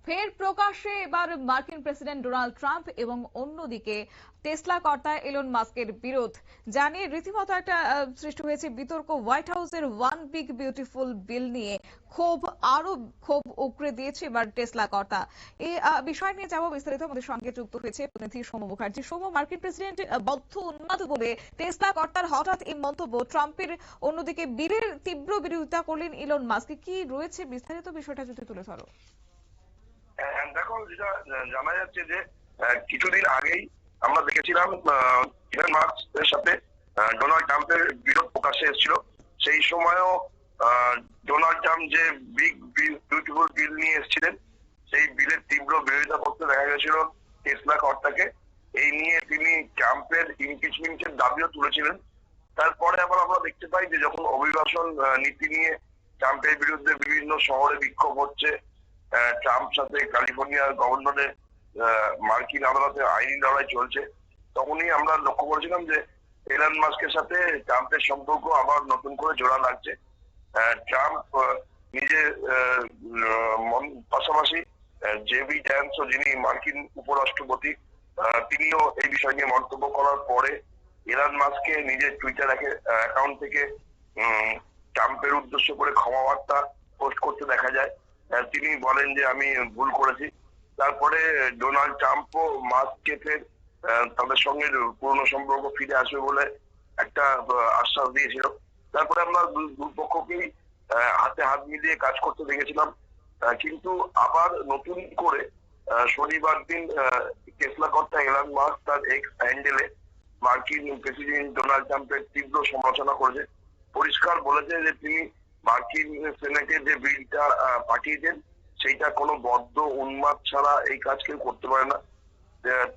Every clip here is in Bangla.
ফের প্রকাশ্যে এবার মার্কিন প্রেসিডেন্ট ডোনাল্ড ট্রাম্প এবং অন্যদিকে টেসলা কর্তা এলন মাস্কের বিরোধ জানিয়ে রীতিমতো একটা সৃষ্টি হয়েছে বিতর্ক। হোয়াইট হাউসের ওয়ান বিগ বিউটিফুল বিল নিয়ে ক্ষোভ উগরে দিয়েছে এবার টেসলা কর্তা। এই বিষয় নিয়ে যাবো বিস্তারিত। আমাদের সঙ্গে যুক্ত হয়েছে প্রতিনিধি সৌম মুখার্জি। সৌম, মার্কিন প্রেসিডেন্ট বদ্ধ উন্মাদ বলে টেসলা কর্তার হঠাৎ এই মন্তব্য, ট্রাম্পের অন্যদিকে বিলের তীব্র বিরোধিতা করলেন ইলন মাস্ক, কি রয়েছে বিস্তারিত বিষয়টা যদি তুলে ধরো। দেখো, যেটা জানা যাচ্ছে যে কিছুদিন আগেই আমরা দেখেছিলাম ইলন মাস্কের সাথে ডোনাল্ড ট্রাম্পের বিরোধ প্রকাশ্যে এসেছিল। সেই সময়ও ডোনাল্ড ট্রাম্প যে বিগ বিউটিফুল বিল নিয়ে এসেছিলেন, সেই বিলের তীব্র বিরোধিতা করতে দেখা গেছিল টেসলা কর্তাকে। এই নিয়ে তিনি ট্রাম্পের ইমপিচমেন্টের দাবিও তুলেছিলেন। তারপরে আবার আমরা দেখতে পাই যে যখন অভিবাসন নীতি নিয়ে ট্রাম্পের বিরুদ্ধে বিভিন্ন শহরে বিক্ষোভ হচ্ছে, ট্রাম্প সাথে ক্যালিফোর্নিয়ার গভর্নরের মার্কিন আদালতে আইনি লড়াই চলছে, তখনই আমরা লক্ষ্য করেছিলাম যে এলন মাস্কের সাথে ট্রাম্পের সম্পর্ক আবার নতুন করে জোড়া লাগছে। ট্রাম্প নিজে পাশাপাশি জেবি ভ্যান্স, যিনি মার্কিন উপরাষ্ট্রপতি, তিনিও এই বিষয় নিয়ে মন্তব্য করার পরে এলন মাস্ককে নিজের টুইটার অ্যাকাউন্ট থেকে ট্রাম্পের উদ্দেশ্য করে ক্ষমা বার্তা পোস্ট করতে দেখা যায়। তিনি বলেন যে আমি ভুল করেছি। তারপরে ডোনাল্ড ট্রাম্পও মাস্ককে ফের তাদের সঙ্গে পুরনো সম্পর্ক ফিরে আসবে বলে একটা আশ্বাস দিয়েছিল। তারপরে আমরা দুপক্ষকেই হাতে হাত মিলিয়ে কাজ করতে দেখেছিলাম। কিন্তু আবার নতুন করে শনিবার দিন টেসলা কর্তা এলন মাস্ক তার এক্স হ্যান্ডেলে মার্কিন প্রেসিডেন্ট ডোনাল্ড ট্রাম্পের তীব্র সমালোচনা করেছে। পরিষ্কার বলেছে যে তিনি মার্কিন সেনেটে যে বিলটা পাঠিয়েছেন সেইটা কোনো বদ্ধ উন্মাদ ছাড়া এই কাজ কেউ করতে পারে না।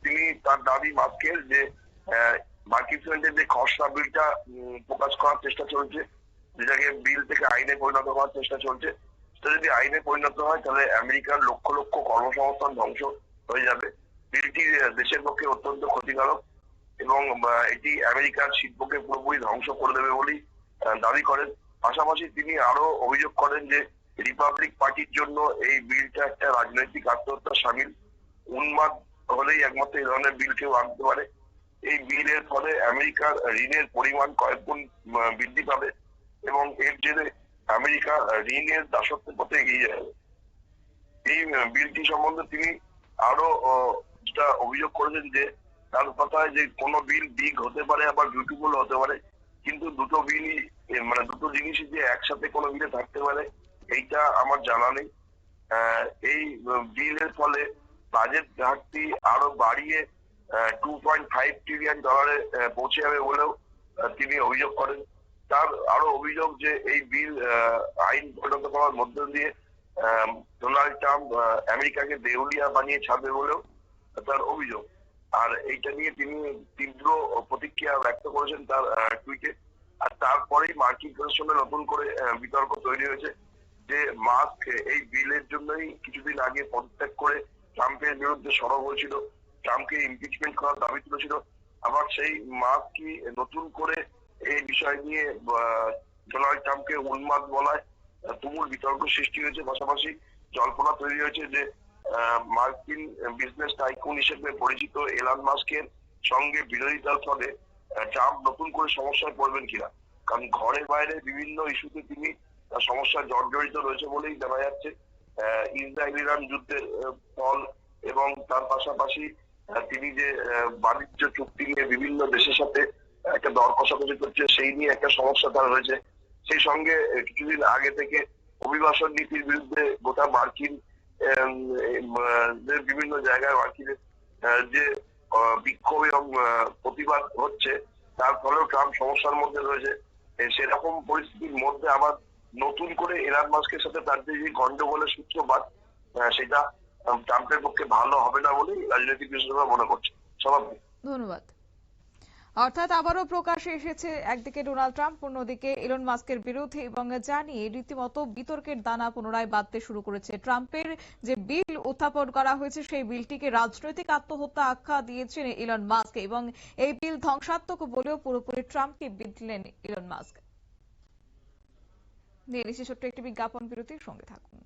তিনি তার দাবি মাস্কের যে মার্কিন সেনেটের যে খসড়া বিলটা প্রকাশ করার চেষ্টা চলছে, যেটাকে বিল থেকে আইনে পরিণত করার চেষ্টা চলছে, সেটা যদি আইনে পরিণত হয় তাহলে আমেরিকার লক্ষ লক্ষ কর্মসংস্থান ধ্বংস হয়ে যাবে। বিলটি দেশের পক্ষে অত্যন্ত ক্ষতিকারক এবং এটি আমেরিকার শিল্পকে পুরোপুরি ধ্বংস করে দেবে বলেই দাবি করেন। পাশাপাশি তিনি আরো অভিযোগ করেন যে রিপাবলিক পার্টির জন্য এই বিলটা একটা রাজনৈতিক আত্মহত্যার সামিল। উন্মাদ হলেই একমাত্র এই ধরনের বিল কেউ আনতে পারে। এই বিলের ফলে আমেরিকার ঋণের পরিমাণ কয়েক গুণ বৃদ্ধি পাবে এবং এর জেরে আমেরিকা ঋণের দাসত্বের পথে এগিয়ে যাবে। এই বিলটি সম্বন্ধে তিনি আরো যেটা অভিযোগ করেছেন যে তার কথায় যে কোনো বিল বিগ হতে পারে আবার বিউটিফুল হতে পারে, কিন্তু দুটো বিলই দুটো জিনিসই যে একসাথে কোনো বিলে থাকতে পারে এইটা আমার জানা নেই। এই বিলের ফলে বাজেট ঘাটতি আরো বাড়িয়ে $2.5 ট্রিলিয়ন পৌঁছে যাবে বলেও তিনি অভিযোগ করেন। তার আরো অভিযোগ যে এই বিল আইন পরিণত করার মধ্য দিয়ে ডোনাল্ড ট্রাম্প আমেরিকাকে দেউলিয়া বানিয়ে ছাড়বে বলেও তার অভিযোগ। আর এইটা নিয়ে তিনি তীব্র প্রতিক্রিয়া ব্যক্ত করেছেন তার টুইটে। আর তারপরেই মার্কিন প্রশাসনে নতুন করে বিতর্ক তৈরি হয়েছে যে মাস্ক এই বিলের জন্যই কিছুদিন আগে পদত্যাগ করে ট্রাম্পের বিরুদ্ধে সরব হয়েছিল, ট্রাম্পকে ইমপিচমেন্ট করার দাবি তুলেছিল। আবার সেই মাস্ক কি নতুন করে এই বিষয় নিয়ে ডোনাল্ড ট্রাম্পকে উন্মাদ বলায় তুমুল বিতর্ক সৃষ্টি হয়েছে। পাশাপাশি জল্পনা তৈরি হয়েছে যে মার্কিন বিজনেস টাইকুন হিসেবে পরিচিত এলন মাস্কের সঙ্গে বিরোধিতার ফলে ট্রাম্প নতুন করে সমস্যায় পড়বেন কিনা। কারণ ঘরে বাইরে বিভিন্ন ইস্যুতে তিনি সমস্যায় জর্জরিত রয়েছে বলেই জানা যাচ্ছে। ইসরায়েল ইরান যুদ্ধের ফল এবং তার পাশাপাশি তিনি যে বাণিজ্য চুক্তি নিয়ে বিভিন্ন দেশের সাথে একটা দর কষাকষি করছে, সেই নিয়ে একটা সমস্যা তার রয়েছে। সেই সঙ্গে কিছুদিন আগে থেকে অভিবাসন নীতির বিরুদ্ধে গোটা মার্কিন বিভিন্ন জায়গায় মার্কিনের যে বিক্ষোভ এবং প্রতিবাদ হচ্ছে, তার ফলেও ট্রাম্প সমস্যার মধ্যে রয়েছে। সেরকম পরিস্থিতির মধ্যে আবার নতুন করে এলন মাস্কের সাথে তার যে গন্ডগোলের সূত্রপাত, সেটা ট্রাম্পের পক্ষে ভালো হবে না বলেই রাজনৈতিক বিশেষজ্ঞরা মনে করছে। স্বাভাবিক। ধন্যবাদ। অর্থাৎ আবারও প্রকাশ্যে এসেছে একদিকে ডোনাল্ড ট্রাম্প, অন্যদিকে ইলন মাস্কের বিরুদ্ধে, এবং জানিয়ে রীতিমতো বিতর্কের দানা পুনরায় বাঁধতে শুরু করেছে। ট্রাম্পের যে বিল উত্থাপন করা হয়েছে সেই বিলটিকে রাজনৈতিক আত্মহত্যা আখ্যা দিয়েছেন ইলন মাস্ক, এবং এই বিল ধ্বংসাত্মক বলেও পুরোপুরি ট্রাম্পকে বিধলেন ইলন মাস্ক। নিয়ে নিচ্ছি ছোট্ট একটি বিজ্ঞাপন বিরতির সঙ্গে থাকুন।